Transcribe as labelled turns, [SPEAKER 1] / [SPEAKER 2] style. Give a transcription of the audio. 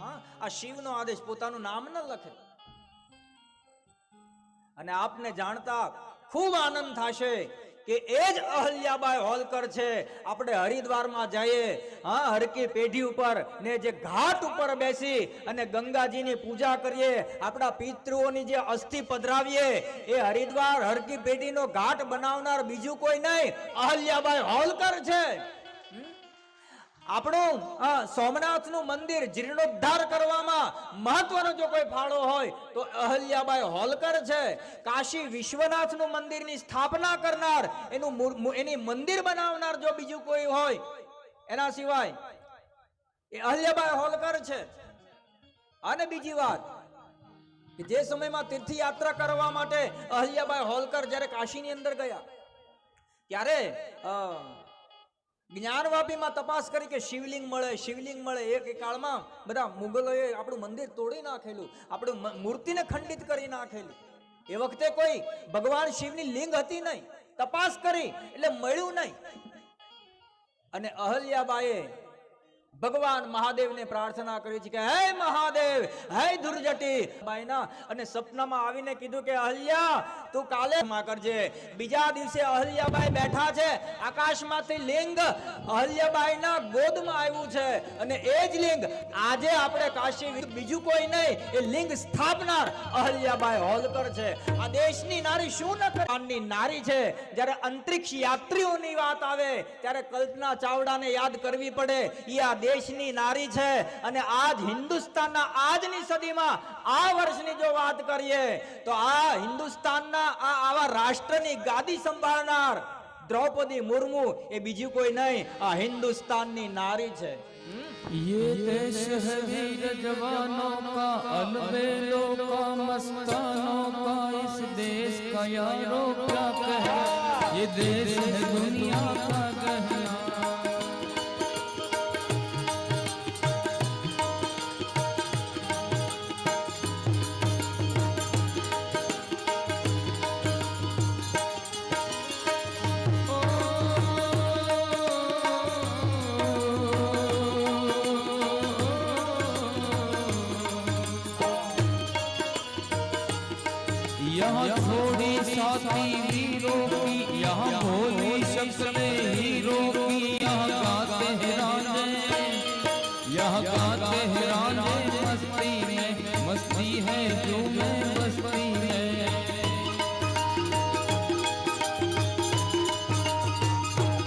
[SPEAKER 1] હા, આ શિવનો આદેશ, પોતાનું નામ ન લખે. અને આપને જાણતા ખૂબ આનંદ થશે કે એ જ અહલ્યાબાઈ હોલકર છે. આપણે હરિદ્વારમાં જઈએ, હા, હરકી પેઢી ઉપર ને જે ઘાટ ઉપર બેસી અને ગંગાજીની પૂજા કરીએ, આપણા પિતૃઓની જે અસ્થિ પધરાવીએ, એ હરિદ્વાર હરકી પેઢીનો ઘાટ બનાવનાર બીજું કોઈ નહીં, અહલ્યાબાઈ હોલકર છે. આપણું સોમનાથનું મંદિર જીર્ણોદ્ધાર કરવામાં મહત્વનો જો કોઈ ફાળો હોય તો અહલ્યાબાઈ હોલકર છે. કાશી વિશ્વનાથનું મંદિરની સ્થાપના કરનાર, એની મંદિર બનાવનાર જો બીજું કોઈ હોય એના સિવાય એ અહલ્યાબાઈ હોલકર છે. અને બીજી વાત કે જે સમયમાં તીર્થયાત્રા કરવા માટે અહલ્યાબાઈ હોલકર જ્યારે કાશીની અંદર ગયા ત્યારે જ્ઞાનવાપીમાં તપાસ કરી કે શિવલિંગ મળે, શિવલિંગ મળે. એક કાળમાં બધા મુગલોએ આપણું મંદિર તોડી નાખેલું, આપણું મૂર્તિને ખંડિત કરી નાખેલી. એ વખતે કોઈ ભગવાન શિવની લિંગ હતી નહીં. તપાસ કરી એટલે મળ્યું નહીં. અને અહલ્યાબાઈએ ભગવાન મહાદેવને પ્રાર્થના કરી છે કે હે મહાદેવ, હે દુર્જટી બાઈના, અને સપનામાં આવીને કીધું કે અહલ્યા તું કાલે ક્ષમા કરજે. બીજા દિવસે અહલ્યાબાઈ બેઠા છે, આકાશમાંથી લિંગ અહલ્યાબાઈના ગોદમાં આવ્યું છે. અને એ જ લિંગ આજે આપણે કાશી, બીજું કોઈ નહીં, એ લિંગ સ્થાપનાર અહલ્યાબાઈ હોલકર છે. આ દેશની નારી શું ન કરવાની નારી છે. જ્યારે અંતરિક્ષ યાત્રીઓની વાત આવે ત્યારે કલ્પના ચાવડાને યાદ કરવી પડે. એ આ દેશની નારી છે. અને આજ હિન્દુસ્તાનના આજની સદીમાં આ વર્ષની જો વાત કરીએ તો આ હિન્દુસ્તાનના આવા રાષ્ટ્રની ગાદી સંભાળનાર દ્રૌપદી મુર્મુ એ બીજું કોઈ નહીં, આ હિન્દુસ્તાનની નારી છે.
[SPEAKER 2] ये देश है वीर जवानों का, अलबेलों का, मस्तानों का. इस देश का यारो क्या कहना, ये देश है दुनिया का गहना. यहाँ थोड़ी साथी वीरों की, यहाँ भोली शक्ल हीरों